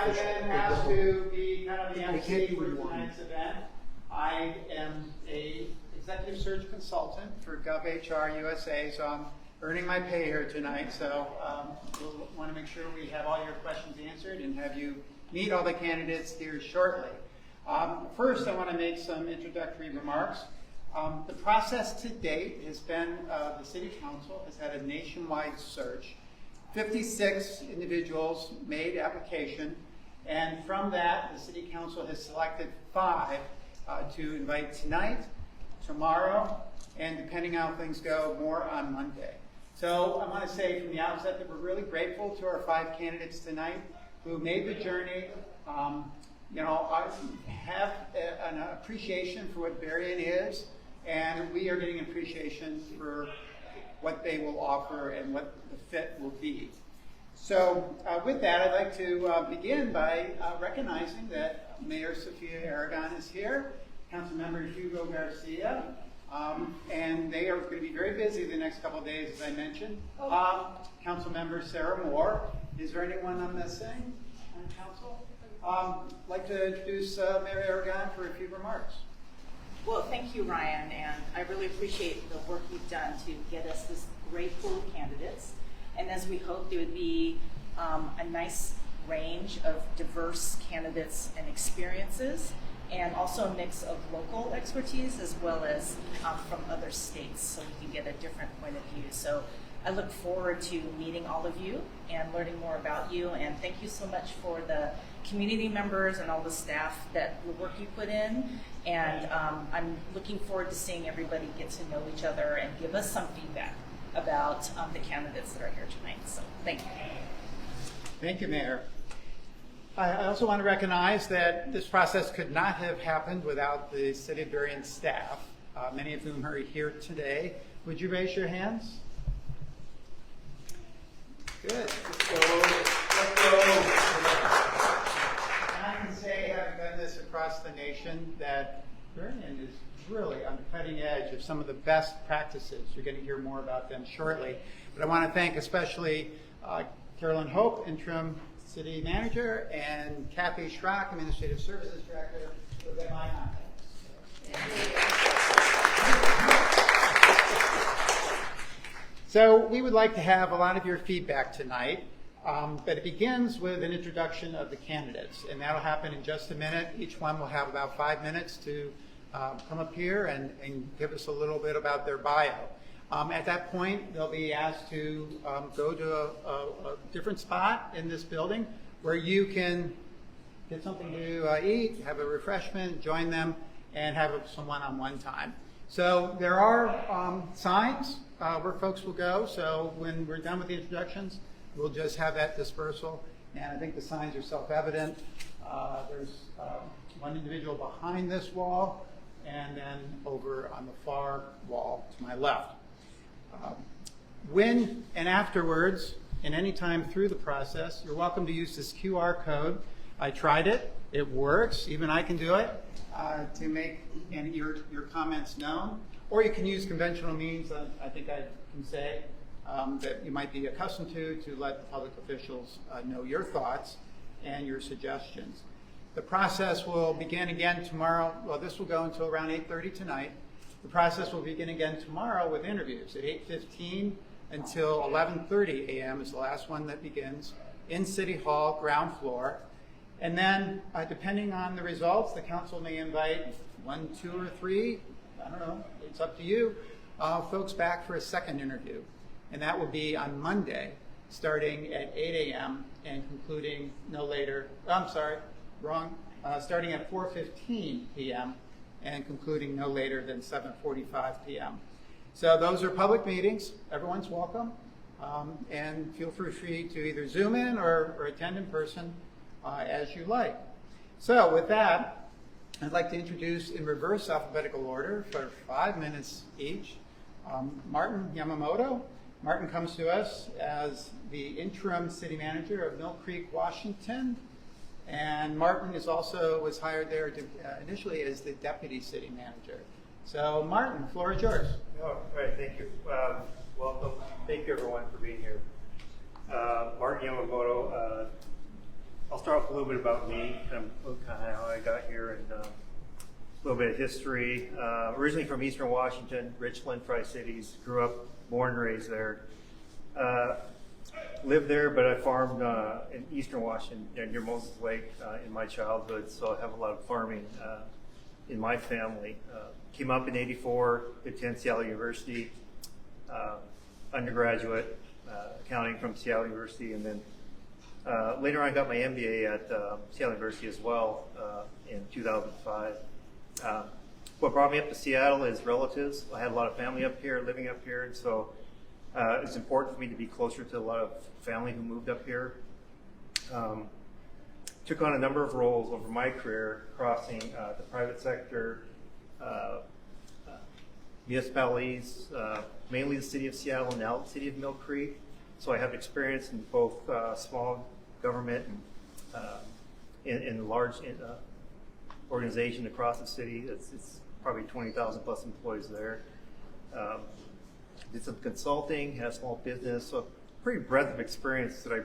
I've been asked to be kind of the MC for tonight's event. I am a executive search consultant for GovHR USA, so I'm earning my pay here tonight. So we'll want to make sure we have all your questions answered and have you meet all the candidates here shortly. First, I want to make some introductory remarks. The process to date has been the City Council has had a nationwide search. 56 individuals made application, and from that, the City Council has selected 5 to invite tonight, tomorrow, and depending on how things go, more on Monday. So I want to say from the outset that we're really grateful to our 5 candidates tonight who made the journey. I have an appreciation for what Burien is, and we are getting appreciation for what they will offer and what the fit will be. So with that, I'd like to begin by recognizing that Mayor Sofia Aragon is here, Councilmember Hugo Garcia, and they are going to be very busy the next couple of days, as I mentioned. Councilmember Sarah Moore. Is there anyone I'm missing on council? I'd like to introduce Mayor Aragon for a few remarks. Well, thank you, Ryan, and I really appreciate the work you've done to get us this great pool of candidates. And as we hoped, it would be a nice range of diverse candidates and experiences, and also a mix of local expertise as well as from other states, so we can get a different point of view. So I look forward to meeting all of you and learning more about you, and thank you so much for the community members and all the staff that the work you put in, and I'm looking forward to seeing everybody get to know each other and give us some feedback about the candidates that are here tonight. So thank you. Thank you, Mayor. I also want to recognize that this process could not have happened without the City of Burien staff, many of whom are here today. Would you raise your hands? Good. Let's go. And I can say, having done this across the nation, that Burien is really on the cutting edge of some of the best practices. You're going to hear more about them shortly. But I want to thank especially Carolyn Hope, Interim City Manager, and Kathy Schrock, Administrative Services Director, for their my So we would like to have a lot of your feedback tonight, but it begins with an introduction of the candidates, and that'll happen in just a minute. Each one will have about 5 minutes to come up here and give us a little bit about their bio. At that point, they'll be asked to go to a different spot in this building where you can get something to eat, have a refreshment, join them, and have some one-on-one time. So there are signs where folks will go, so when we're done with the introductions, we'll just have that dispersal, and I think the signs are self-evident. There's one individual behind this wall, and then over on the far wall to my left. When and afterwards, and any time through the process, you're welcome to use this QR code. I tried it. It works. Even I can do it to make your comments known. Or you can use conventional means, I think I can say, that you might be accustomed to let the public officials know your thoughts and your suggestions. The process will begin again tomorrow. Well, this will go until around 8:30 tonight. The process will begin again tomorrow with interviews at 8:15 until 11:30 a.m. is the last one that begins in City Hall, ground floor. And then, depending on the results, the council may invite 1, 2, or 3, I don't know, it's up to you, folks back for a second interview. And that will be on Monday, starting at 8 a.m. and concluding no later, starting at 4:15 p.m. and concluding no later than 7:45 p.m. So those are public meetings. Everyone's welcome. And feel free to either Zoom in or attend in person as you like. So with that, I'd like to introduce in reverse alphabetical order for 5 minutes each, Martin Yamamoto. Martin comes to us as the interim city manager of Mill Creek, Washington. And Martin was hired there initially as the deputy city manager. So Martin, the floor is yours. Oh, great, thank you. Welcome. Thank you everyone for being here. Martin Yamamoto, I'll start off a little bit about me, kind of how I got here, and a little bit of history. Originally from Eastern Washington, Richland, Tri-Cities. Grew up, born and raised there. Lived there, but I farmed in Eastern Washington near Moses Lake in my childhood, so I have a lot of farming in my family. Came up in '84, attended Seattle University, undergraduate, accounting from Seattle University, and then later on I got my MBA at Seattle University as well in 2005. What brought me up to Seattle is relatives. I had a lot of family up here, living up here, and so it's important for me to be closer to a lot of family who moved up here. Took on a number of roles over my career, crossing the private sector, municipalities, mainly the city of Seattle and now the city of Mill Creek. So I have experience in both small government and in large organization across the city. It's probably 20,000 plus employees there. Did some consulting, had a small business, so pretty breadth of experience that I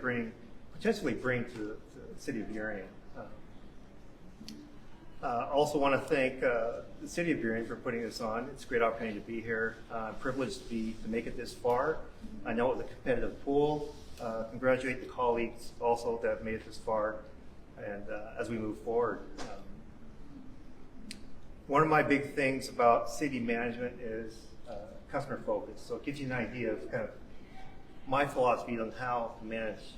potentially bring to the city of Burien. Also want to thank the city of Burien for putting this on. It's a great opportunity to be here. Privileged to make it this far. I know it was a competitive pool. Congratulate the colleagues also that have made it this far, and as we move forward. One of my big things about city management is customer focus. So it gives you an idea of kind of my philosophy on how to manage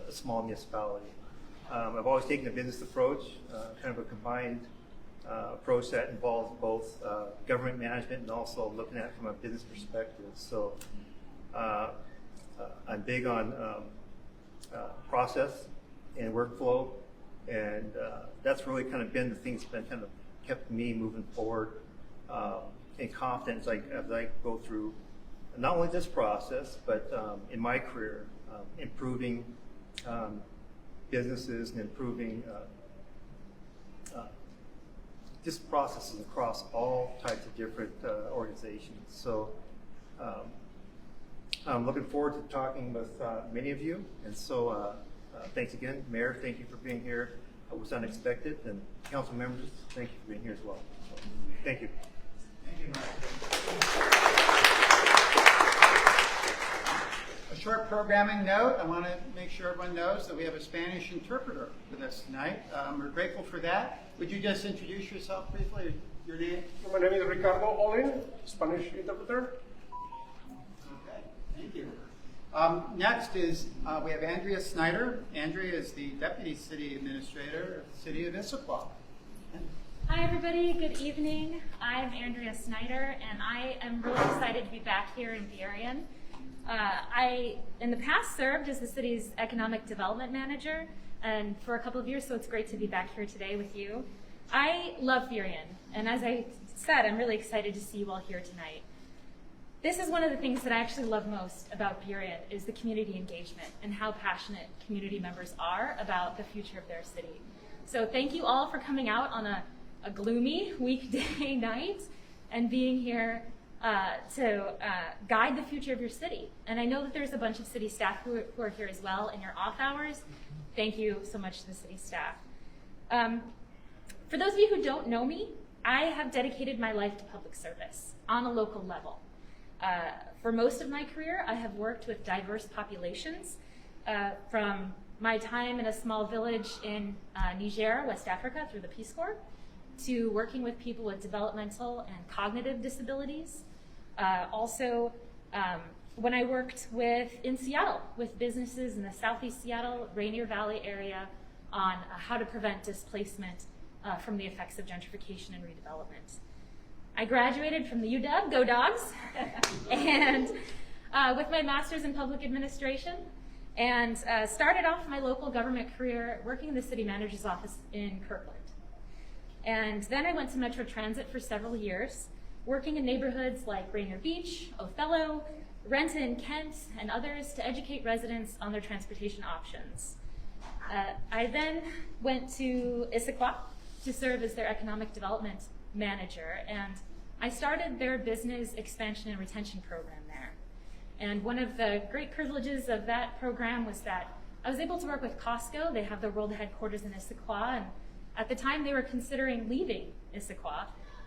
a small municipality. I've always taken a business approach, kind of a combined approach that involves both government management and also looking at it from a business perspective. So I'm big on process and workflow, and that's really kind of been the things that kind of kept me moving forward and confident as I go through not only this process, but in my career, improving businesses and improving just processes across all types of different organizations. So I'm looking forward to talking with many of you. And so thanks again, Mayor, thank you for being here. It was unexpected, and council members, thank you for being here as well. So, thank you. Thank you, Mark. A short programming note. I want to make sure everyone knows that we have a Spanish interpreter with us tonight. We're grateful for that. Would you just introduce yourself briefly, your name? My name is Ricardo Olin, Spanish interpreter. Okay, thank you. Next is we have Andrea Snyder. Andrea is the Deputy City Administrator of the City of Issaquah. Hi everybody, good evening. I'm Andrea Snyder, and I am really excited to be back here in Burien. I, in the past, served as the city's Economic Development Manager, and for a couple of years, so it's great to be back here today with you. I love Burien, and as I said, I'm really excited to see you all here tonight. This is one of the things that I actually love most about Burien is the community engagement and how passionate community members are about the future of their city. So thank you all for coming out on a gloomy weekday night and being here to guide the future of your city. And I know that there's a bunch of city staff who are here as well in your off hours. Thank you so much to the city staff. For those of you who don't know me, I have dedicated my life to public service on a local level. For most of my career, I have worked with diverse populations, from my time in a small village in Niger, West Africa, through the Peace Corps, to working with people with developmental and cognitive disabilities. Also, when I worked in Seattle with businesses in the Southeast Seattle, Rainier Valley area on how to prevent displacement from the effects of gentrification and redevelopment. I graduated from the UW, go Dogs, and with my master's in public administration, and started off my local government career working in the city manager's office in Kirkland. And then I went to Metro Transit for several years, working in neighborhoods like Rainier Beach, Othello, Renton, Kent, and others to educate residents on their transportation options. I then went to Issaquah to serve as their economic development manager, and I started their business expansion and retention program there. And one of the great privileges of that program was that I was able to work with Costco. They have their world headquarters in Issaquah, and at the time they were considering leaving Issaquah,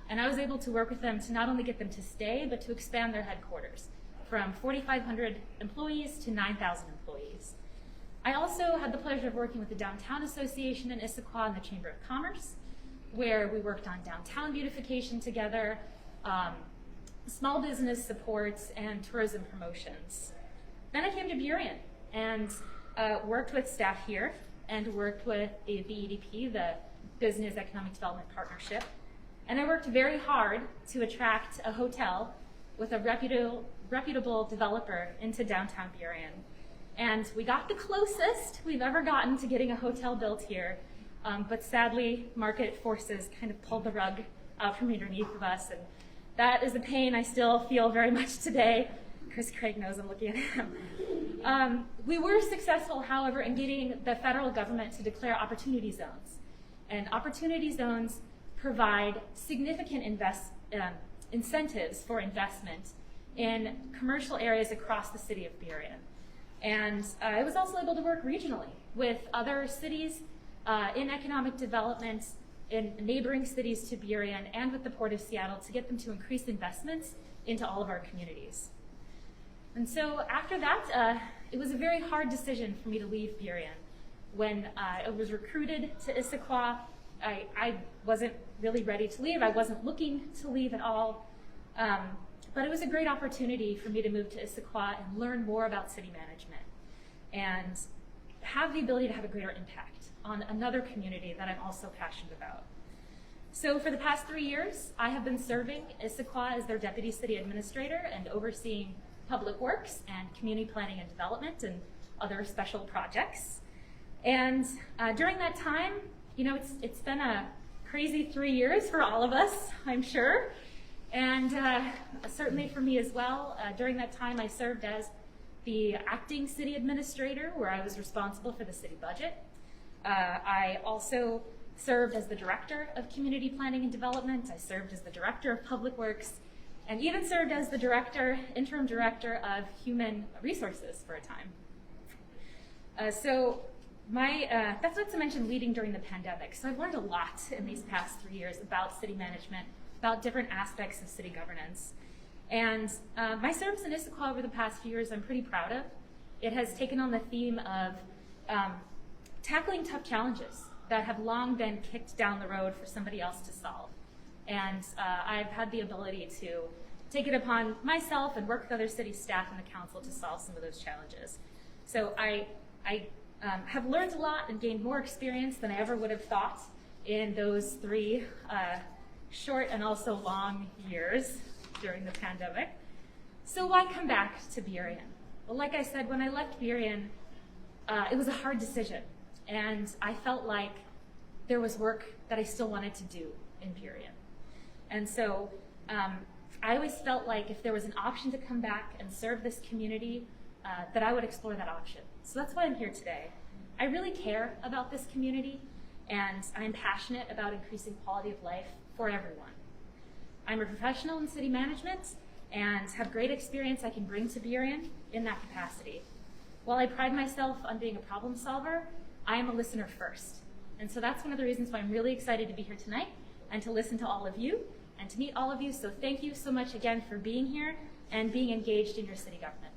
and I was able to work with them to not only get them to stay, but to expand their headquarters from 4,500 employees to 9,000 employees. I also had the pleasure of working with the Downtown Association in Issaquah and the Chamber of Commerce, where we worked on downtown beautification together, small business supports, and tourism promotions. Then I came to Burien and worked with staff here and worked with the BEDP, the Business Economic Development Partnership. And I worked very hard to attract a hotel with a reputable developer into downtown Burien. And we got the closest we've ever gotten to getting a hotel built here. But sadly, market forces kind of pulled the rug out from underneath of us. And that is a pain I still feel very much today. Chris Craig knows I'm looking at him. We were successful, however, in getting the federal government to declare opportunity zones. And opportunity zones provide significant incentives for investment in commercial areas across the city of Burien. And I was also able to work regionally with other cities in economic development in neighboring cities to Burien and with the Port of Seattle to get them to increase investments into all of our communities. And so after that, it was a very hard decision for me to leave Burien. When I was recruited to Issaquah, I wasn't really ready to leave. I wasn't looking to leave at all. But it was a great opportunity for me to move to Issaquah and learn more about city management and have the ability to have a greater impact on another community that I'm also passionate about. So for the past 3 years, I have been serving Issaquah as their deputy city administrator and overseeing public works and community planning and development and other special projects. And during that time, you know, it's been a crazy 3 years for all of us, I'm sure. And certainly for me as well. During that time, I served as the acting city administrator, where I was responsible for the city budget. I also served as the director of community planning and development. I served as the director of public works, and even served as the interim director of human resources for a time. That's not to mention leading during the pandemic. So I've learned a lot in these past 3 years about city management, about different aspects of city governance. And my service in Issaquah over the past few years I'm pretty proud of. It has taken on the theme of tackling tough challenges that have long been kicked down the road for somebody else to solve. And I've had the ability to take it upon myself and work with other city staff and the council to solve some of those challenges. So I have learned a lot and gained more experience than I ever would have thought in those 3 short and also long years during the pandemic. So why come back to Burien? Well, like I said, when I left Burien, it was a hard decision. And I felt like there was work that I still wanted to do in Burien. And so I always felt like if there was an option to come back and serve this community, that I would explore that option. So that's why I'm here today. I really care about this community, and I'm passionate about increasing quality of life for everyone. I'm a professional in city management and have great experience I can bring to Burien in that capacity. While I pride myself on being a problem solver, I am a listener first. And so that's one of the reasons why I'm really excited to be here tonight and to listen to all of you and to meet all of you. So thank you so much again for being here and being engaged in your city government.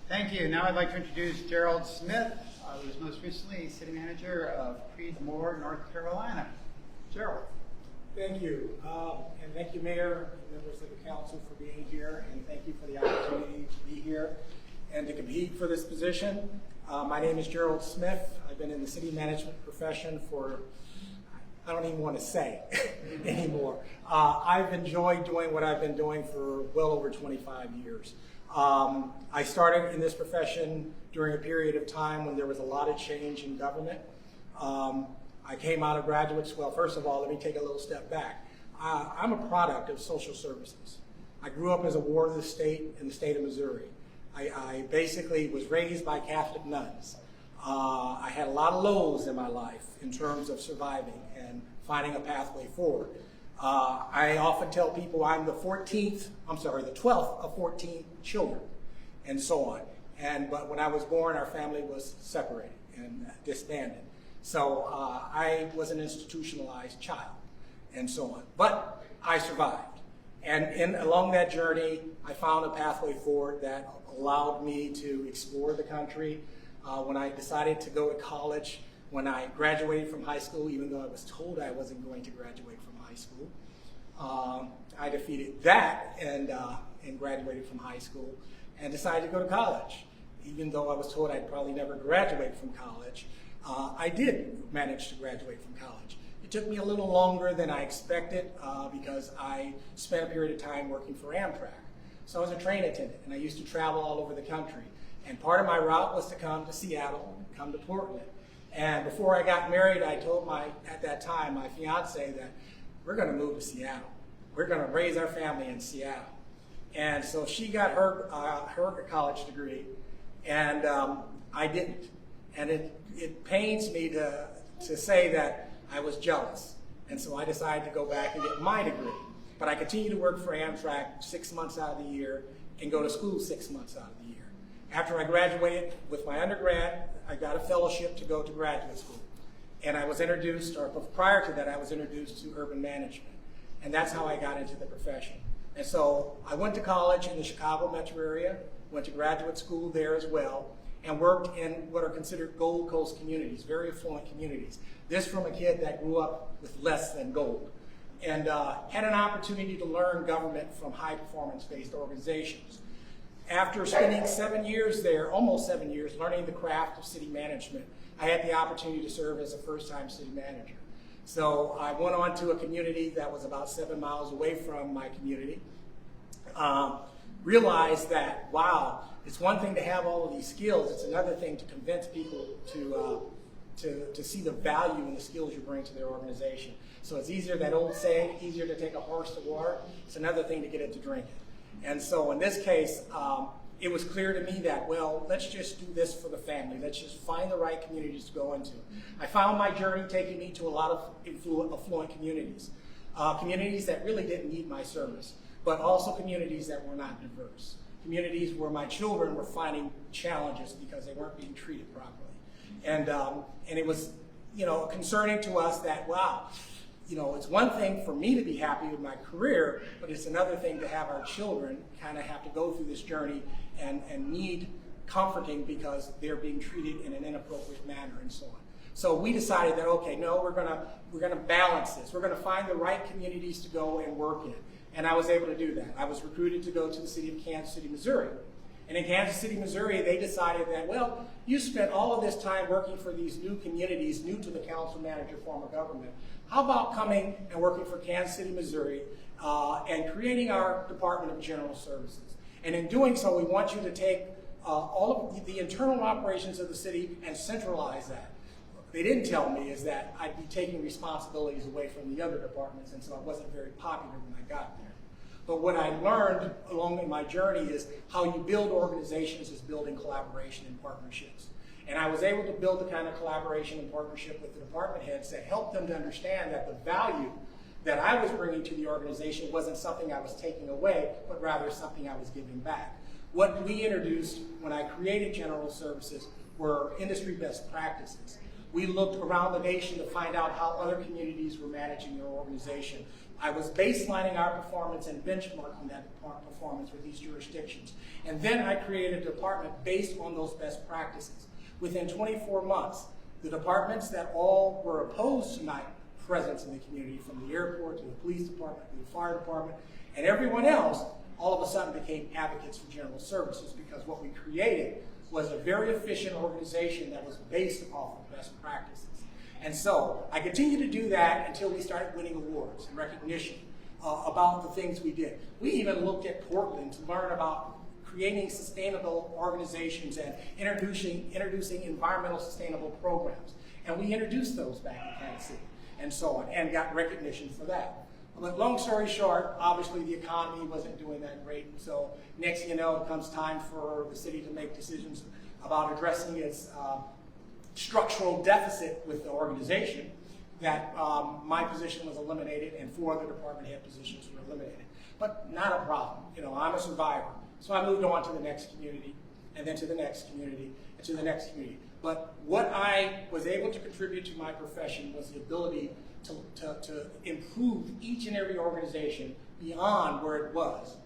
Thank you. Now I'd like to introduce Gerald Smith, who was most recently city manager of Creedmoor, North Carolina. Gerald. Thank you. And thank you, Mayor and members of the council for being here, and thank you for the opportunity to be here and to compete for this position. My name is Gerald Smith. I've been in the city management profession for, I don't even want to say anymore. I've enjoyed doing what I've been doing for well over 25 years. I started in this profession during a period of time when there was a lot of change in government. I came out of graduate school. First of all, let me take a little step back. I'm a product of social services. I grew up as a ward of the state in the state of Missouri. I basically was raised by Catholic nuns. I had a lot of lows in my life in terms of surviving and finding a pathway forward. I often tell people I'm the 12th of 14 children, and so on. But when I was born, our family was separated and disbanded. So I was an institutionalized child, and so on. But I survived. And along that journey, I found a pathway forward that allowed me to explore the country. When I decided to go to college, when I graduated from high school, even though I was told I wasn't going to graduate from high school, I defeated that and graduated from high school and decided to go to college. Even though I was told I'd probably never graduate from college, I did manage to graduate from college. It took me a little longer than I expected because I spent a period of time working for Amtrak. So I was a train attendant, and I used to travel all over the country. And part of my route was to come to Seattle, come to Portland. And before I got married, I told at that time, my fiance that we're going to move to Seattle. We're going to raise our family in Seattle. And so she got her college degree, and I didn't. And it pains me to say that I was jealous. And so I decided to go back and get my degree. But I continued to work for Amtrak 6 months out of the year and go to school 6 months out of the year. After I graduated with my undergrad, I got a fellowship to go to graduate school. And I was introduced, or prior to that, I was introduced to urban management. And that's how I got into the profession. And so I went to college in the Chicago metro area, went to graduate school there as well, and worked in what are considered Gold Coast communities, very affluent communities. This from a kid that grew up with less than gold. And had an opportunity to learn government from high performance-based organizations. After spending 7 years there, almost 7 years, learning the craft of city management, I had the opportunity to serve as a first-time city manager. So I went on to a community that was about 7 miles away from my community. Realized that, wow, it's one thing to have all of these skills, it's another thing to convince people to see the value in the skills you bring to their organization. So it's easier, that old saying, easier to take a horse to water, it's another thing to get it to drink it. And so in this case, it was clear to me that, well, let's just do this for the family. Let's just find the right communities to go into. I found my journey taking me to a lot of affluent communities. Communities that really didn't need my service, but also communities that were not diverse. Communities where my children were finding challenges because they weren't being treated properly. And it was, concerning to us that, wow, it's one thing for me to be happy with my career, but it's another thing to have our children kind of have to go through this journey and need comforting because they're being treated in an inappropriate manner and so on. So we decided that, okay, no, we're gonna balance this. We're gonna find the right communities to go and work in. And I was able to do that. I was recruited to go to the city of Kansas City, Missouri. And in Kansas City, Missouri, they decided that, well, you spent all of this time working for these new communities, new to the council manager form of government. How about coming and working for Kansas City, Missouri, and creating our Department of General Services? And in doing so, we want you to take all of the internal operations of the city and centralize that. What they didn't tell me is that I'd be taking responsibilities away from the other departments, and so I wasn't very popular when I got there. But what I learned along my journey is how you build organizations is building collaboration and partnerships. And I was able to build the kind of collaboration and partnership with the department heads that helped them to understand that the value that I was bringing to the organization wasn't something I was taking away, but rather something I was giving back. What we introduced when I created General Services were industry best practices. We looked around the nation to find out how other communities were managing their organization. I was baselining our performance and benchmarking that performance with these jurisdictions. And then I created a department based on those best practices. Within 24 months, the departments that all were opposed to my presence in the community, from the airport to the police department to the fire department, and everyone else, all of a sudden became advocates for General Services, because what we created was a very efficient organization that was based off of best practices. And so I continued to do that until we started winning awards and recognition about the things we did. We even looked at Portland to learn about creating sustainable organizations and introducing environmental sustainable programs. And we introduced those back in Kansas City and so on, and got recognition for that. But long story short, obviously the economy wasn't doing that great. And so next thing you know, it comes time for the city to make decisions about addressing its structural deficit with the organization. that my position was eliminated and 4 other department head positions were eliminated. But not a problem. You know, I'm a survivor. So I moved on to the next community, and then to the next community, and to the next community. But what I was able to contribute to my profession was the ability to improve each and every organization beyond where it was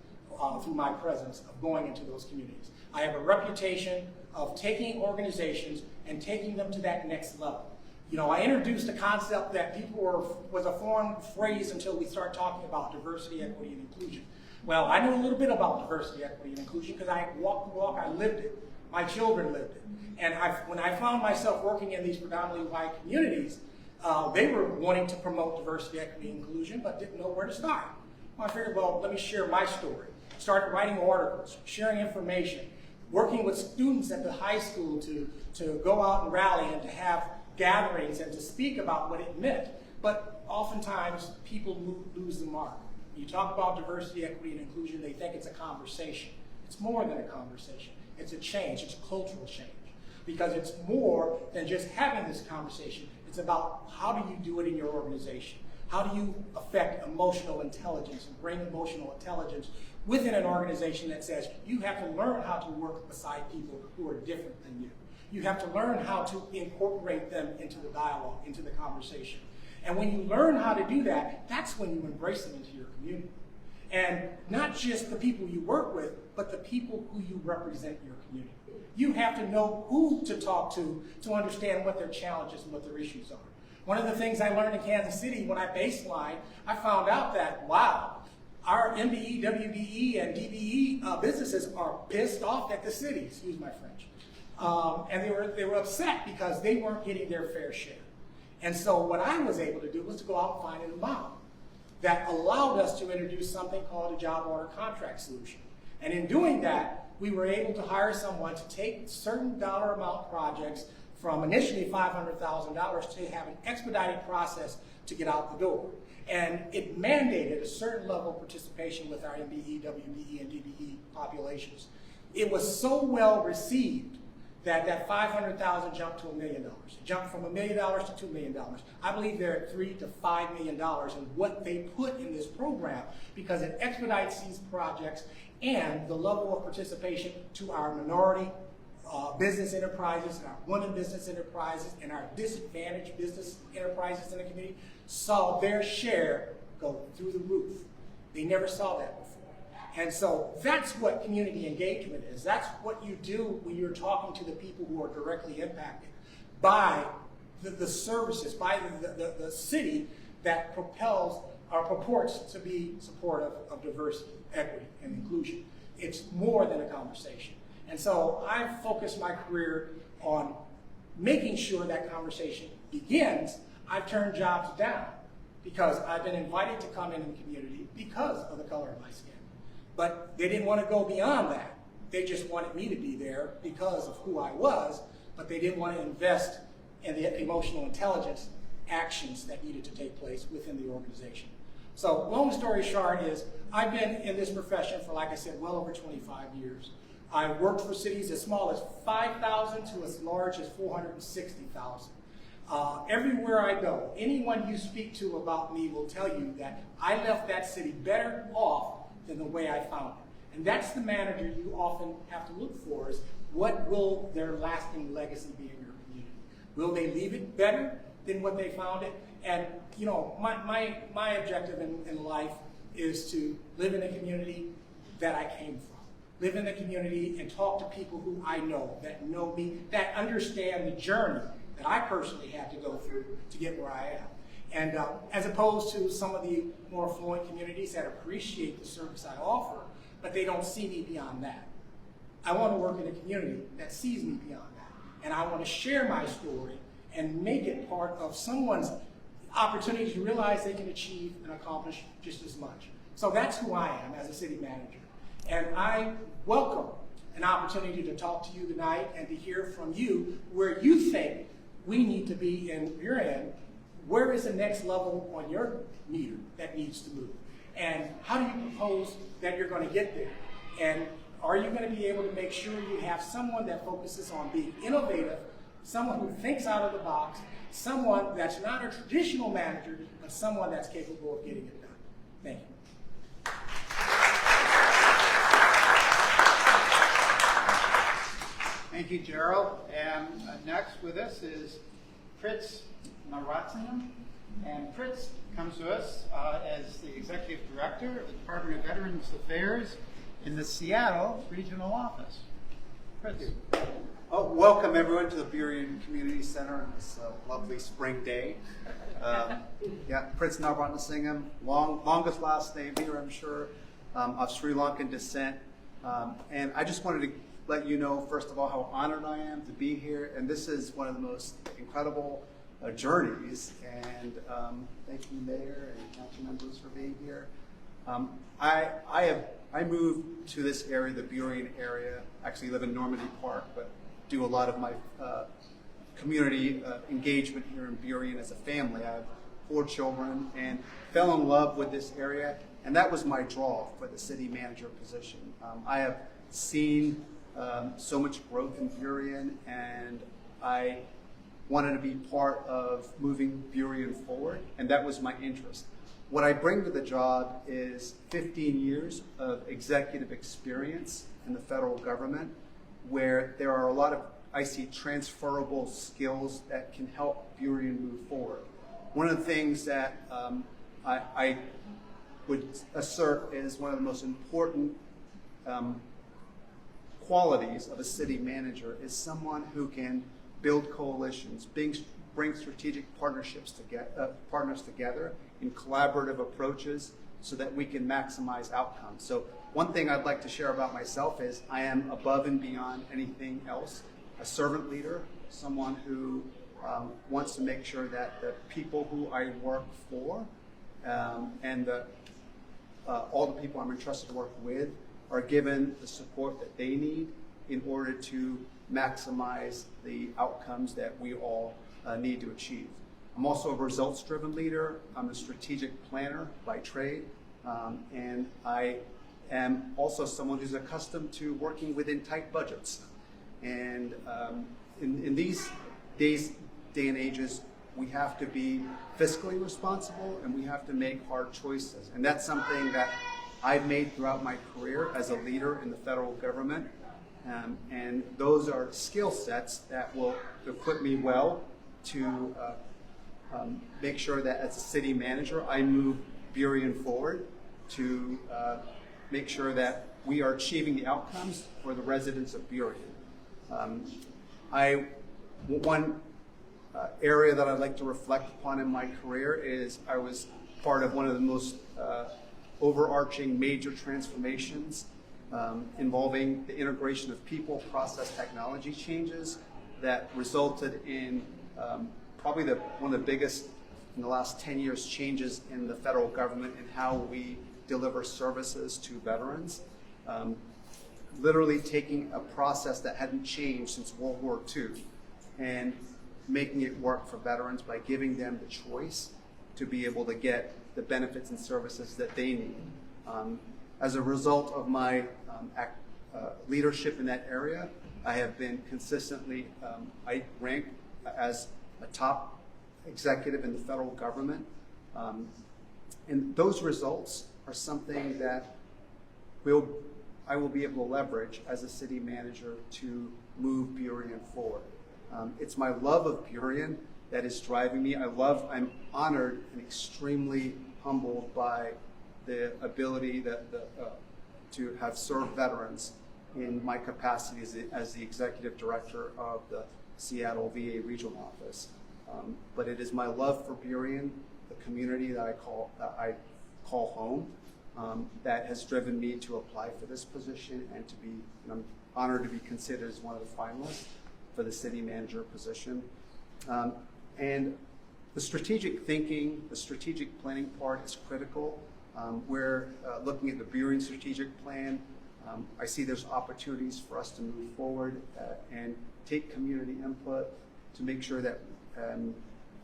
through my presence of going into those communities. I have a reputation of taking organizations and taking them to that next level. You know, I introduced a concept that was a foreign phrase until we start talking about diversity, equity, and inclusion. Well, I knew a little bit about diversity, equity, and inclusion because I walked the walk, I lived it. My children lived it. And when I found myself working in these predominantly white communities, they were wanting to promote diversity, equity, and inclusion, but didn't know where to start. Well, I figured, well, let me share my story. Started writing articles, sharing information, working with students at the high school to go out and rally and to have gatherings and to speak about what it meant. But oftentimes, people lose the mark. When you talk about diversity, equity, and inclusion, they think it's a conversation. It's more than a conversation. It's a change. It's a cultural change. Because it's more than just having this conversation. It's about how do you do it in your organization? How do you affect emotional intelligence and bring emotional intelligence within an organization that says you have to learn how to work beside people who are different than you. You have to learn how to incorporate them into the dialogue, into the conversation. And when you learn how to do that, that's when you embrace them into your community. And not just the people you work with, but the people who you represent in your community. You have to know who to talk to understand what their challenges and what their issues are. One of the things I learned in Kansas City when I baselined, I found out that, wow, our MBE, WBE, and DBE businesses are pissed off at the city, excuse my French. And they were upset because they weren't getting their fair share. And so what I was able to do was to go out and find an amount that allowed us to introduce something called a job order contract solution. And in doing that, we were able to hire someone to take certain dollar amount projects from initially $500,000 to have an expedited process to get out the door. And it mandated a certain level of participation with our MBE, WBE, and DBE populations. It was so well received that $500,000 jumped to $1 million. It jumped from $1 million to $2 million. I believe they're at $3 to $5 million in what they put in this program because it expedites these projects and the level of participation to our minority business enterprises, and our women business enterprises, and our disadvantaged business enterprises in the community saw their share go through the roof. They never saw that before. And so that's what community engagement is. That's what you do when you're talking to the people who are directly impacted by the services, by the city that propels or purports to be supportive of diversity, equity, and inclusion. It's more than a conversation. And so I've focused my career on making sure that conversation begins. I've turned jobs down because I've been invited to come in the community because of the color of my skin. But they didn't want to go beyond that. They just wanted me to be there because of who I was, but they didn't want to invest in the emotional intelligence actions that needed to take place within the organization. So long story short is I've been in this profession for, like I said, well over 25 years. I worked for cities as small as 5,000 to as large as 460,000. Everywhere I go, anyone you speak to about me will tell you that I left that city better off than the way I found it. And that's the manager you often have to look for is what will their lasting legacy be in your community? Will they leave it better than what they found it? And you know, my objective in life is to live in a community that I came from. Live in the community and talk to people who I know, that know me, that understand the journey that I personally had to go through to get where I am. And as opposed to some of the more affluent communities that appreciate the service I offer, but they don't see me beyond that. I want to work in a community that sees me beyond that. And I want to share my story and make it part of someone's opportunity to realize they can achieve and accomplish just as much. So that's who I am as a city manager. And I welcome an opportunity to talk to you tonight and to hear from you where you think we need to be in Burien. Where is the next level on your meter that needs to move? And how do you propose that you're going to get there? And are you going to be able to make sure you have someone that focuses on being innovative someone who thinks out of the box, someone that's not a traditional manager, but someone that's capable of getting it done. Thank you. Thank you, Gerald. And next with us is Fritz Naratsian. And Fritz comes to us as the Executive Director of the Department of Veterans Affairs in the Seattle Regional Office. Fritz. Oh, welcome everyone to the Burien Community Center on this lovely spring day. Prince Naravatnasingham, longest last name here, I'm sure, of Sri Lankan descent. And I just wanted to let you know, first of all, how honored I am to be here. And this is one of the most incredible journeys. And thank you, Mayor and council members, for being here. I moved to this area, the Burien area. Actually live in Normandy Park, but do a lot of my community engagement here in Burien as a family. I have 4 children and fell in love with this area, and that was my draw for the city manager position. I have seen so much growth in Burien, and I wanted to be part of moving Burien forward, and that was my interest. What I bring to the job is 15 years of executive experience in the federal government, where there are a lot of, I see, transferable skills that can help Burien move forward. One of the things that I would assert is one of the most important qualities of a city manager is someone who can build coalitions, bring strategic partnerships partners together in collaborative approaches so that we can maximize outcomes. So one thing I'd like to share about myself is I am above and beyond anything else, a servant leader, someone who wants to make sure that the people who I work for and all the people I'm entrusted to work with are given the support that they need in order to maximize the outcomes that we all need to achieve. I'm also a results-driven leader. I'm a strategic planner by trade, and I am also someone who's accustomed to working within tight budgets. And in these day and ages, we have to be fiscally responsible and we have to make hard choices. And that's something that I've made throughout my career as a leader in the federal government. And those are skill sets that will equip me well to make sure that as a city manager, I move Burien forward to make sure that we are achieving the outcomes for the residents of Burien. One area that I'd like to reflect upon in my career is I was part of one of the most overarching major transformations involving the integration of people, process, technology changes that resulted in probably one of the biggest in the last 10 years changes in the federal government and how we deliver services to veterans. Literally taking a process that hadn't changed since World War II and making it work for veterans by giving them the choice to be able to get the benefits and services that they need. As a result of my leadership in that area, I have been consistently, I rank as a top executive in the federal government. And those results are something that I will be able to leverage as a city manager to move Burien forward. It's my love of Burien that is driving me. I'm honored and extremely humbled by the ability to have served veterans in my capacity as the executive director of the Seattle VA Regional Office. But it is my love for Burien, the community that I call home, that has driven me to apply for this position and I'm honored to be considered as one of the finalists for the city manager position. And the strategic thinking, the strategic planning part is critical. We're looking at the Burien strategic plan. I see there's opportunities for us to move forward and take community input to make sure that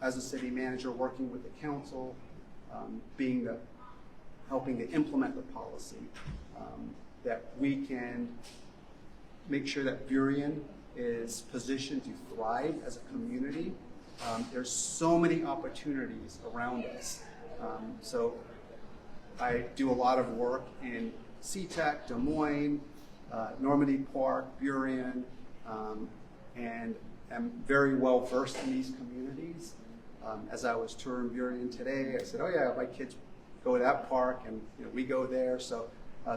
as a city manager working with the council, helping to implement the policy, that we can make sure that Burien is positioned to thrive as a community. There's so many opportunities around us. So I do a lot of work in SeaTac, Des Moines, Normandy Park, Burien, and am very well versed in these communities. As I was touring Burien today, I said, oh yeah, my kids go to that park, and we go there. So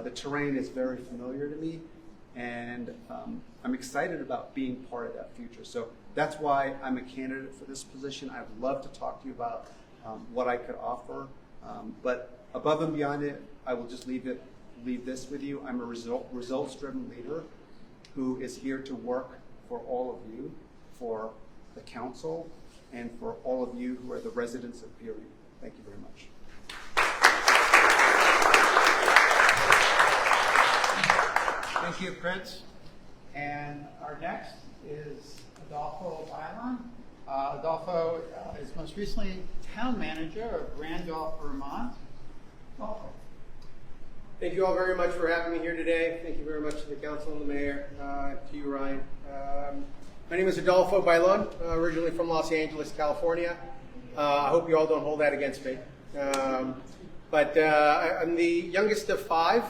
the terrain is very familiar to me, and I'm excited about being part of that future. So that's why I'm a candidate for this position. I'd love to talk to you about what I could offer, but above and beyond it, I will just leave this with you. I'm a results-driven leader who is here to work for all of you, for the council, and for all of you who are the residents of Burien. Thank you very much. Thank you, Prince. And our next is Adolfo Bailon. Adolfo is most recently town manager of Randolph, Vermont. Welcome. Thank you all very much for having me here today. Thank you very much to the council and the mayor, to you, Ryan. My name is Adolfo Bailon, originally from Los Angeles, California. I hope you all don't hold that against me. But I'm the youngest of five,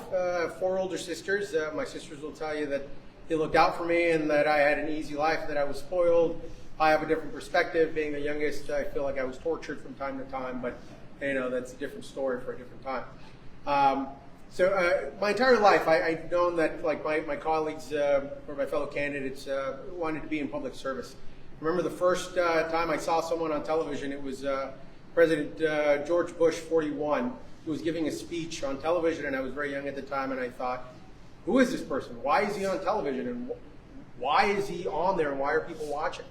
4 older sisters. My sisters will tell you that they looked out for me and that I had an easy life, that I was spoiled. I have a different perspective. Being the youngest, I feel like I was tortured from time to time, but that's a different story for a different time. So my entire life, I've known that my colleagues or my fellow candidates wanted to be in public service. I remember the first time I saw someone on television, it was President George Bush 41, who was giving a speech on television, and I was very young at the time, and I thought, who is this person? Why is he on television, and why is he on there, and why are people watching?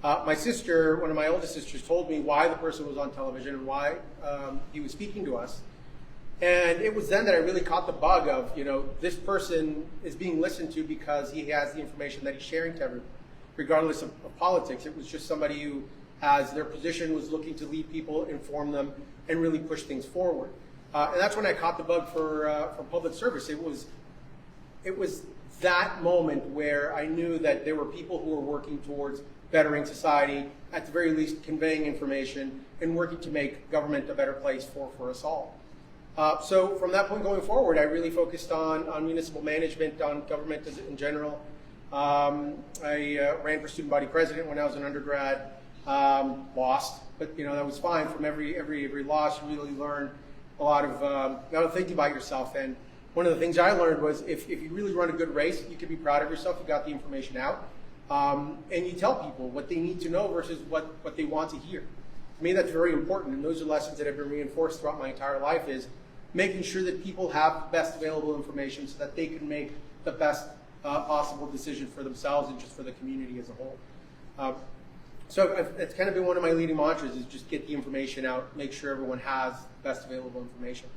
My sister, one of my oldest sisters, told me why the person was on television and why he was speaking to us. And it was then that I really caught the bug of, this person is being listened to because he has the information that he's sharing to everyone, regardless of politics. It was just somebody who, as their position, was looking to lead people, inform them, and really push things forward. And that's when I caught the bug for public service. It was that moment where I knew that there were people who were working towards bettering society, at the very least conveying information, and working to make government a better place for us all. So from that point going forward, I really focused on municipal management, on government in general. I ran for student body president when I was an undergrad, lost, but that was fine. From every loss, you really learn a lot of thinking about yourself. And one of the things I learned was if you really run a good race, you can be proud of yourself. You got the information out, and you tell people what they need to know versus what they want to hear. To me, that's very important, and those are lessons that have been reinforced throughout my entire life, is making sure that people have the best available information so that they can make the best possible decision for themselves and just for the community as a whole. So it's kind of been one of my leading mantras, is just get the information out, make sure everyone has the best available information.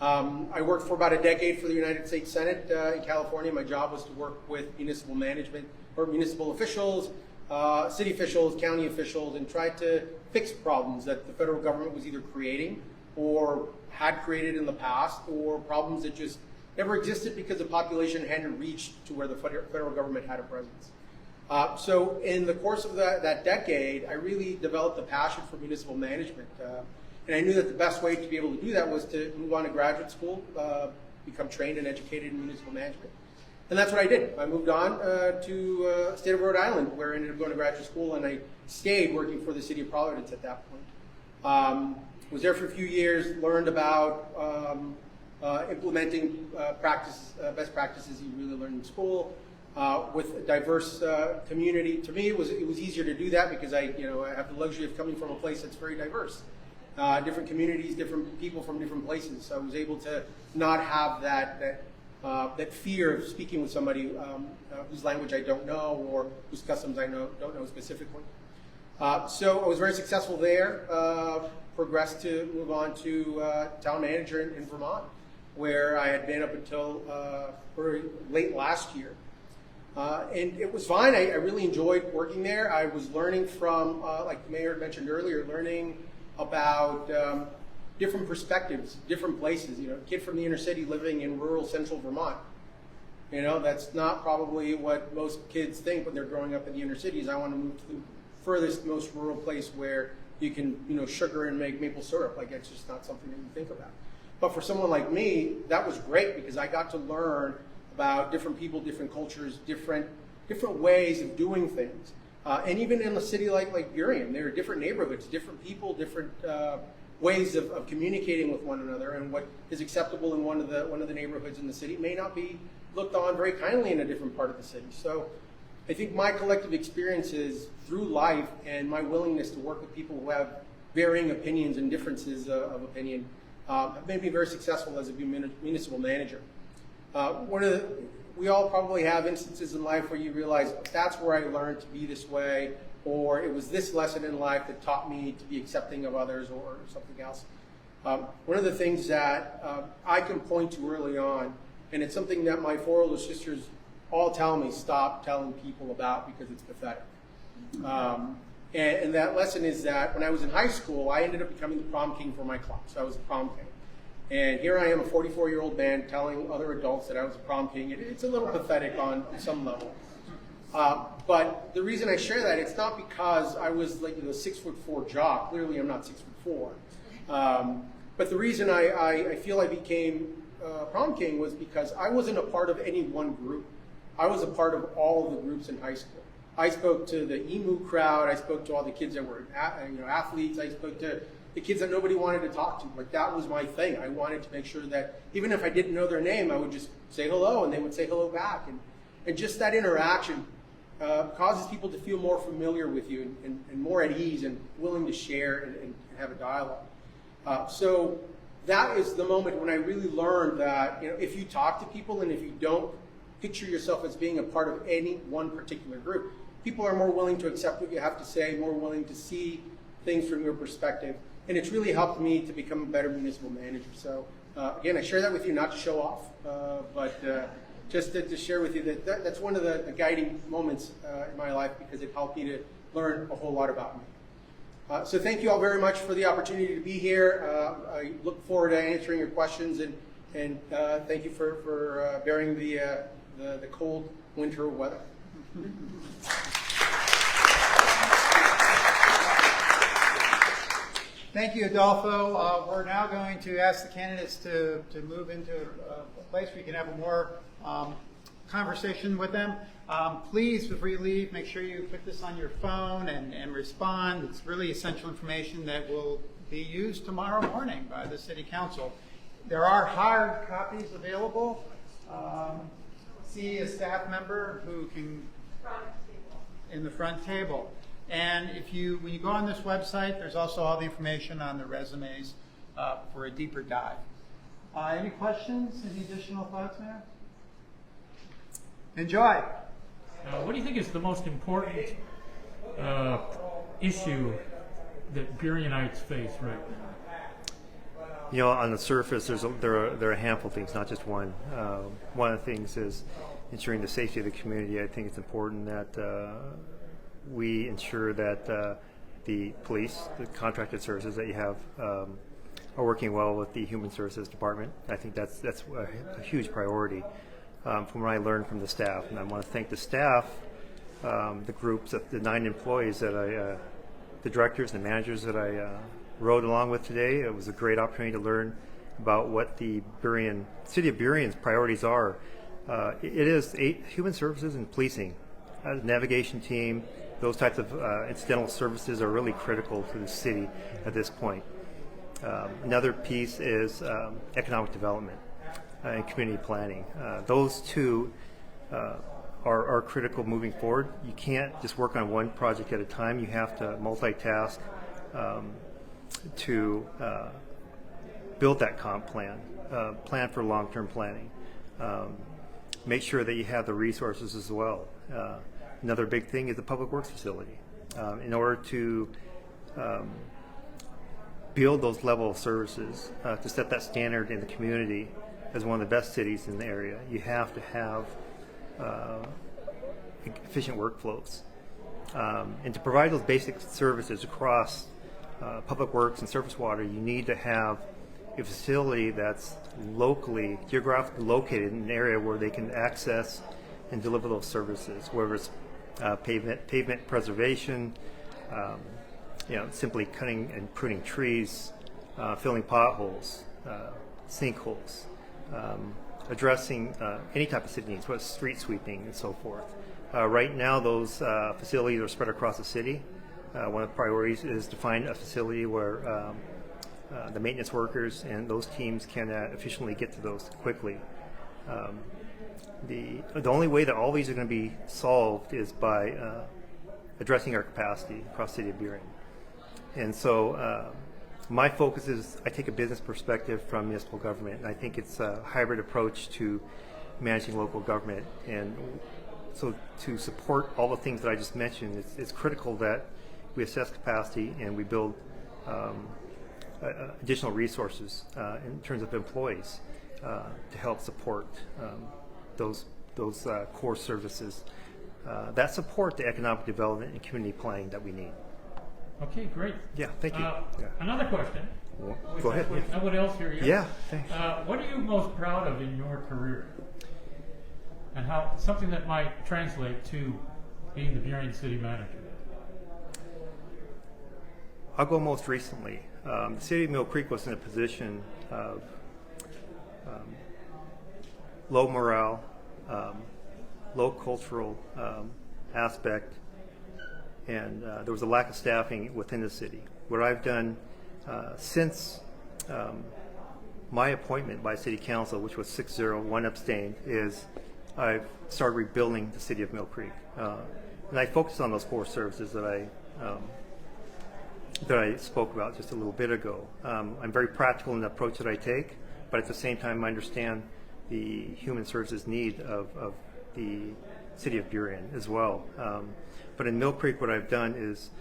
I worked for about a decade for the United States Senate in California. My job was to work with municipal management, or municipal officials, city officials, county officials, and try to fix problems that the federal government was either creating or had created in the past, or problems that just never existed because the population hadn't reached to where the federal government had a presence. So in the course of that decade, I really developed a passion for municipal management. And I knew that the best way to be able to do that was to move on to graduate school, become trained and educated in municipal management. And that's what I did. I moved on to the state of Rhode Island, where I ended up going to graduate school, and I stayed working for the city of Providence at that point. Was there for a few years, learned about implementing best practices you really learn in school with a diverse community. To me, it was easier to do that because I have the luxury of coming from a place that's very diverse. Different communities, different people from different places. So I was able to not have that fear of speaking with somebody whose language I don't know or whose customs I don't know specifically. So I was very successful there. Progressed to move on to town manager in Vermont, where I had been up until very late last year. And it was fine. I really enjoyed working there. I was learning from, like the mayor mentioned earlier, learning about different perspectives, different places. A kid from the inner city living in rural central Vermont. You know, that's not probably what most kids think when they're growing up in the inner cities. I want to move to the furthest, most rural place where you can, you know, sugar and make maple syrup. Like, it's just not something that you think about. But for someone like me, that was great because I got to learn about different people, different cultures, different ways of doing things. And even in a city like Burien, there are different neighborhoods, different people, different ways of communicating with one another. And what is acceptable in one of the neighborhoods in the city may not be looked on very kindly in a different part of the city. So I think my collective experiences through life and my willingness to work with people who have varying opinions and differences of opinion have made me very successful as a municipal manager. We all probably have instances in life where you realize that's where I learned to be this way, or it was this lesson in life that taught me to be accepting of others or something else. One of the things that I can point to early on, and it's something that my 4 older sisters all tell me, stop telling people about because it's pathetic. And that lesson is that when I was in high school, I ended up becoming the prom king for my class. I was a prom king. And here I am, a 44-year-old man, telling other adults that I was a prom king. It's a little pathetic on some level. But the reason I share that, it's not because I was like a 6'4" jock. Clearly, I'm not 6'4". But the reason I feel I became prom king was because I wasn't a part of any one group. I was a part of all of the groups in high school. I spoke to the emu crowd. I spoke to all the kids that were athletes. I spoke to the kids that nobody wanted to talk to. Like, that was my thing. I wanted to make sure that even if I didn't know their name, I would just say hello and they would say hello back. And just that interaction causes people to feel more familiar with you and more at ease and willing to share and have a dialogue. So that is the moment when I really learned that, you know, if you talk to people and if you don't picture yourself as being a part of any one particular group, people are more willing to accept what you have to say, more willing to see things from your perspective. And it's really helped me to become a better municipal manager. So again, I share that with you not to show off, but just to share with you that's one of the guiding moments in my life because it helped me to learn a whole lot about me. So thank you all very much for the opportunity to be here. I look forward to answering your questions and thank you for bearing the cold winter weather. Thank you, Adolfo. We're now going to ask the candidates to move into a place where you can have a more conversation with them. Please, before you leave, make sure you put this on your phone and respond. It's really essential information that will be used tomorrow morning by the City Council. There are hard copies available. See a staff member who can in the front table. And when you go on this website, there's also all the information on the resumes for a deeper dive. Any questions? Any additional thoughts, Mayor? Enjoy. What do you think is the most important issue that Burienites face right now? You know, on the surface, there are a handful of things, not just one. One of the things is ensuring the safety of the community. I think it's important that we ensure that the police, the contracted services that you have, are working well with the Human Services Department. I think that's a huge priority from what I learned from the staff. And I want to thank the staff, the groups, the 9 employees that the directors and the managers that I rode along with today. It was a great opportunity to learn about what the City of Burien's priorities are. It is human services and policing, navigation team. Those types of incidental services are really critical to the city at this point. Another piece is economic development and community planning. Those two are critical moving forward. You can't just work on one project at a time. You have to multitask to build that comp plan, plan for long-term planning. Make sure that you have the resources as well. Another big thing is the public works facility. In order to build those level of services, to set that standard in the community as one of the best cities in the area, you have to have efficient workflows. And to provide those basic services across public works and surface water, you need to have a facility that's locally, geographically located in an area where they can access and deliver those services, whether it's pavement preservation, simply cutting and pruning trees, filling potholes, sinkholes, addressing any type of city needs, whether it's street sweeping and so forth. Right now, those facilities are spread across the city. One of the priorities is to find a facility where the maintenance workers and those teams can efficiently get to those quickly. The only way that all these are going to be solved is by addressing our capacity across the city of Burien. And so my focus is I take a business perspective from municipal government, and I think it's a hybrid approach to managing local government. And so to support all the things that I just mentioned, it's critical that we assess capacity and we build additional resources in terms of employees to help support those core services that support the economic development and community planning that we need. Okay, great. Yeah, thank you. Another question. Go ahead. With nobody else here yet. Yeah, thanks. What are you most proud of in your career? And how something that might translate to being the Burien City Manager? I'll go most recently. The city of Mill Creek was in a position of low morale, low cultural aspect, and there was a lack of staffing within the city. What I've done since my appointment by City Council, which was 6-0, 1 abstained, is I've started rebuilding the city of Mill Creek. And I focus on those core services that I spoke about just a little bit ago. I'm very practical in the approach that I take, but at the same time I understand the human services need of the city of Burien as well. But in Mill Creek, what I've done is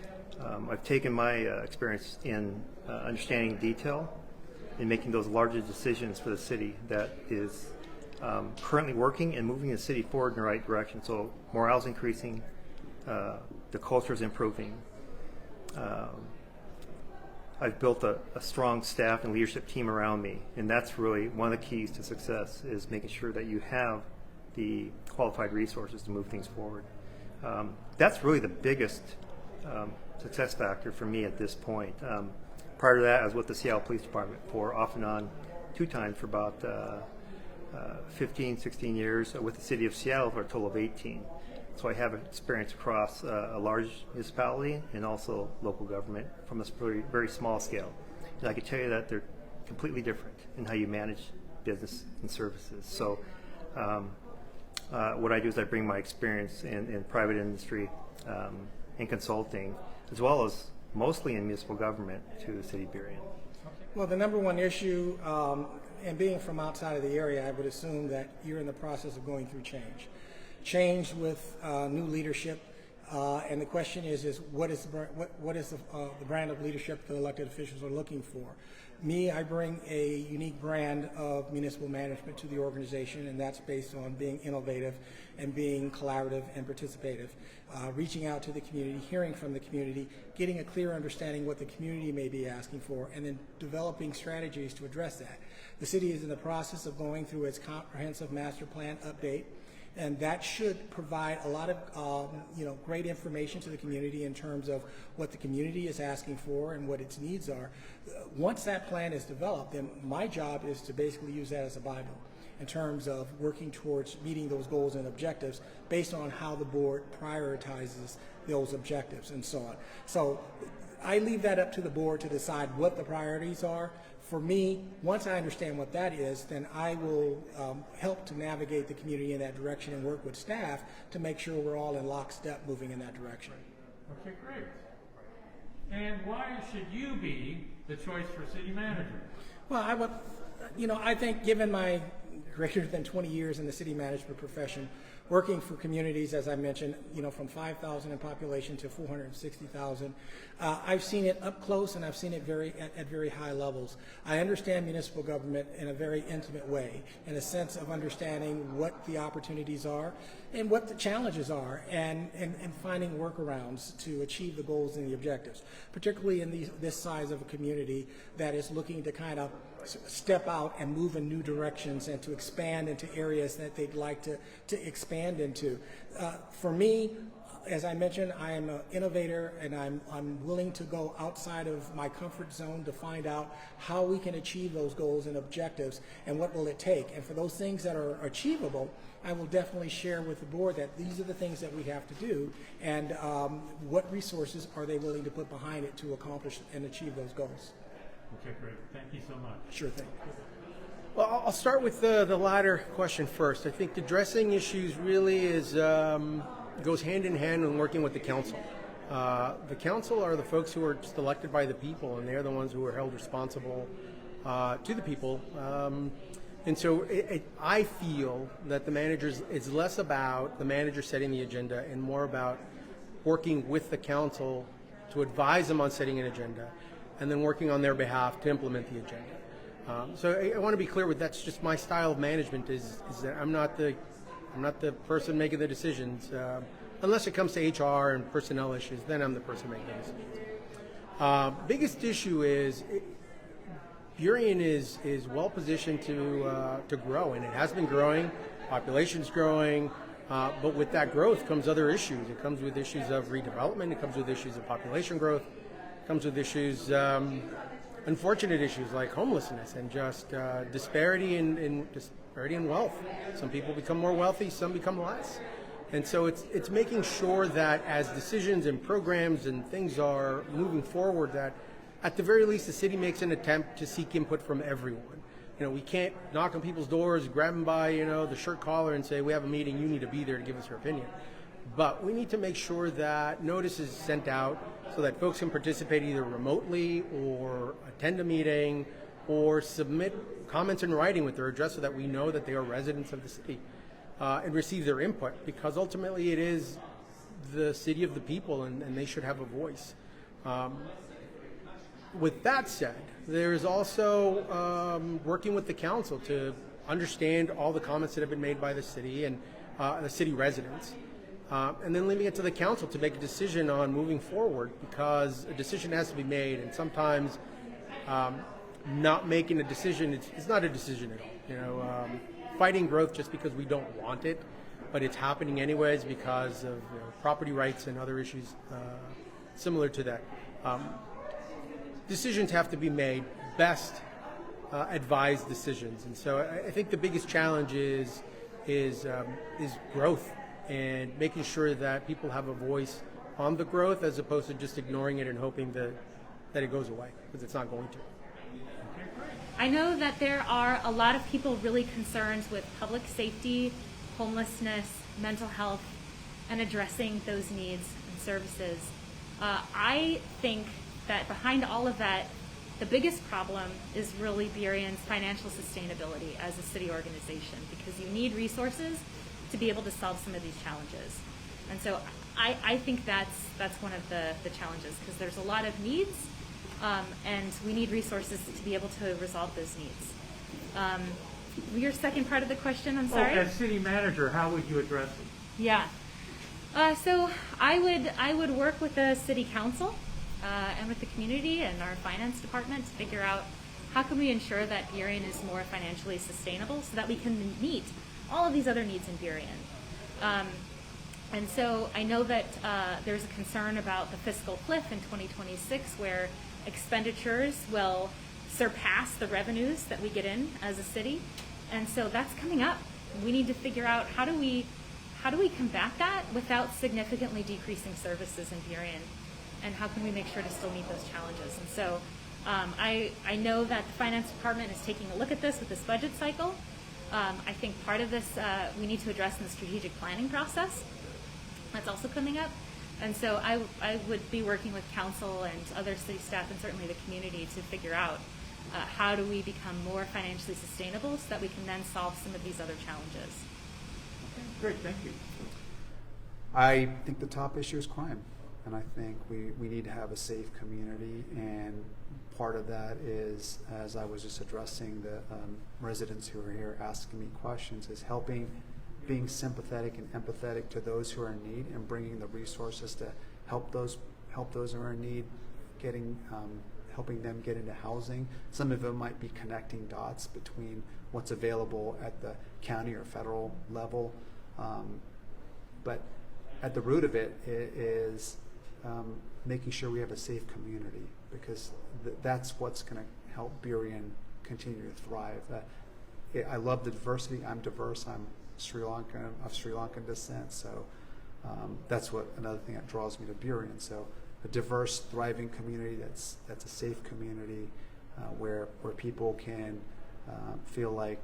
I've taken my experience in understanding detail and making those larger decisions for the city that is currently working and moving the city forward in the right direction. So morale's increasing, the culture is improving. I've built a strong staff and leadership team around me, and that's really one of the keys to success, is making sure that you have the qualified resources to move things forward. That's really the biggest success factor for me at this point. Prior to that, I was with the Seattle Police Department for off and on 2 times for about 15, 16 years, with the city of Seattle for a total of 18. So I have experience across a large municipality and also local government from a very, very small scale. And I can tell you that they're completely different in how you manage business and services. So what I do is I bring my experience in private industry and consulting, as well as mostly in municipal government, to the city of Burien. Well, the number one issue, and being from outside of the area, I would assume that you're in the process of going through change. Change with new leadership, and the question is what is the brand of leadership the elected officials are looking for? Me, I bring a unique brand of municipal management to the organization, and that's based on being innovative and being collaborative and participative, reaching out to the community, hearing from the community, getting a clear understanding what the community may be asking for, and then developing strategies to address that. The city is in the process of going through its comprehensive master plan update, and that should provide a lot of great information to the community in terms of what the community is asking for and what its needs are. Once that plan is developed, then my job is to basically use that as a Bible in terms of working towards meeting those goals and objectives based on how the board prioritizes those objectives and so on. So I leave that up to the board to decide what the priorities are. For me, once I understand what that is, then I will help to navigate the community in that direction and work with staff to make sure we're all in lockstep moving in that direction. Okay, great. And why should you be the choice for city manager? Well, I think given my greater than 20 years in the city management profession, working for communities, as I mentioned, from 5,000 in population to 460,000. I've seen it up close, and I've seen it at very high levels. I understand municipal government in a very intimate way, in a sense of understanding what the opportunities are and what the challenges are, and finding workarounds to achieve the goals and the objectives, particularly in this size of a community that is looking to kind of step out and move in new directions and to expand into areas that they'd like to expand into. For me, as I mentioned, I am an innovator, and I'm willing to go outside of my comfort zone to find out how we can achieve those goals and objectives, and what will it take. And for those things that are achievable, I will definitely share with the board that these are the things that we have to do, and what resources are they willing to put behind it to accomplish and achieve those goals. Okay, great. Thank you so much. Sure thing. Well, I'll start with the latter question first. I think addressing issues really is goes hand in hand when working with the council. The council are the folks who are just elected by the people, and they're the ones who are held responsible to the people. And so I feel that the managers, it's less about the manager setting the agenda and more about working with the council to advise them on setting an agenda, and then working on their behalf to implement the agenda. So I want to be clear with that's just my style of management is that I'm not the person making the decisions. Unless it comes to HR and personnel issues, then I'm the person making the decisions. Biggest issue is Burien is well positioned to grow, and it has been growing. Population's growing, but with that growth comes other issues. It comes with issues of redevelopment. It comes with issues of population growth. It comes with issues, unfortunate issues like homelessness and just disparity in wealth. Some people become more wealthy, some become less. And so it's making sure that as decisions and programs and things are moving forward, that at the very least the city makes an attempt to seek input from everyone. You know, we can't knock on people's doors, grab them by, the shirt collar and say, we have a meeting, you need to be there to give us your opinion. But we need to make sure that notice is sent out so that folks can participate either remotely or attend a meeting or submit comments in writing with their address so that we know that they are residents of the city and receive their input, because ultimately it is the city of the people, and they should have a voice. With that said, there is also working with the council to understand all the comments that have been made by the city and the city residents, and then leaving it to the council to make a decision on moving forward, because a decision has to be made, and sometimes not making a decision, it's not a decision at all. Fighting growth just because we don't want it, but it's happening anyways because of property rights and other issues similar to that. Decisions have to be made, best advised decisions, and so I think the biggest challenge is growth and making sure that people have a voice on the growth as opposed to just ignoring it and hoping that it goes away, because it's not going to. I know that there are a lot of people really concerned with public safety, homelessness, mental health, and addressing those needs and services. I think that behind all of that, the biggest problem is really Burien's financial sustainability as a city organization, because you need resources to be able to solve some of these challenges. And so I think that's one of the challenges, because there's a lot of needs, and we need resources to be able to resolve those needs. Your second part of the question, I'm sorry? As city manager, how would you address it? Yeah. So I would work with the city council and with the community and our finance department to figure out how can we ensure that Burien is more financially sustainable so that we can meet all of these other needs in Burien. And so I know that there's a concern about the fiscal cliff in 2026, where expenditures will surpass the revenues that we get in as a city. And so that's coming up. We need to figure out how do we combat that without significantly decreasing services in Burien, and how can we make sure to still meet those challenges. And so I know that the finance department is taking a look at this with this budget cycle. I think part of this we need to address in the strategic planning process. That's also coming up. And so I would be working with council and other city staff and certainly the community to figure out how do we become more financially sustainable so that we can then solve some of these other challenges. Okay, great, thank you. I think the top issue is crime, and I think we need to have a safe community, and part of that is, as I was just addressing the residents who are here asking me questions, is being sympathetic and empathetic to those who are in need, and bringing the resources to help those who are in need, getting helping them get into housing. Some of it might be connecting dots between what's available at the county or federal level. But at the root of it is making sure we have a safe community, because that's what's going to help Burien continue to thrive. I love the diversity. I'm diverse. I'm Sri Lankan, of Sri Lankan descent, so that's another thing that draws me to Burien. So a diverse, thriving community that's a safe community where people can feel like,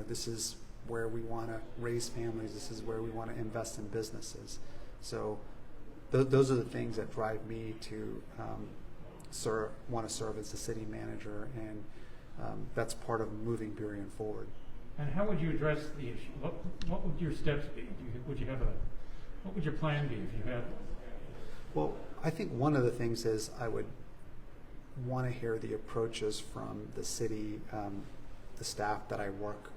this is where we want to raise families. This is where we want to invest in businesses. So those are the things that drive me to want to serve as the city manager, and that's part of moving Burien forward. And how would you address the issue? What would your steps be? What would your plan be if you had one? Well, I think one of the things is I would want to hear the approaches from the city, the staff that I work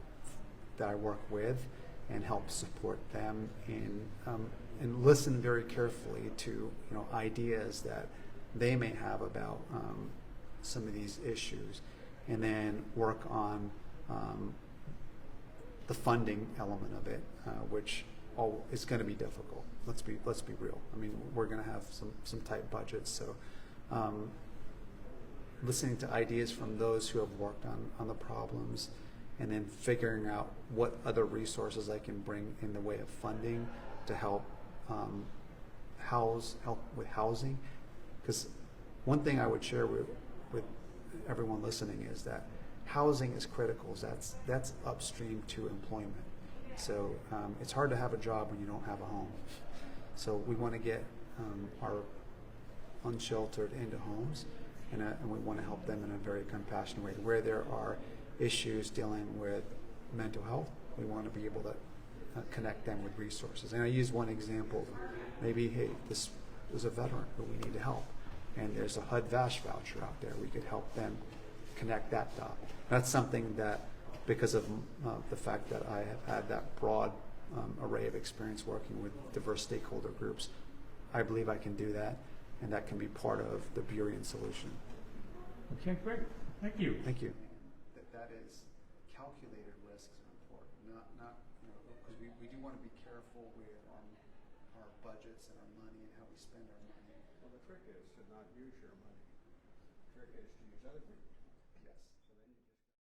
with, and help support them and listen very carefully to ideas that they may have about some of these issues, and then work on the funding element of it, which is going to be difficult. Let's be real. I mean, we're going to have some tight budgets. So, listening to ideas from those who have worked on the problems, and then figuring out what other resources I can bring in the way of funding to help help with housing. Because one thing I would share with everyone listening is that housing is critical. That's upstream to employment. So it's hard to have a job when you don't have a home. So we want to get our unsheltered into homes, and we want to help them in a very compassionate way. Where there are issues dealing with mental health, we want to be able to connect them with resources. And I use one example. Maybe, hey, this is a veteran who we need to help, and there's a HUD-VASH voucher out there. We could help them connect that dot. That's something that, because of the fact that I have had that broad array of experience working with diverse stakeholder groups, I believe I can do that, and that can be part of the Burien solution. Okay, great. Thank you. Thank you. That is, calculated risks are important, not because we do want to be careful with our budgets and our money and how we spend our money. Well, the trick is to not use your money. The trick is to use other people's money. Yes.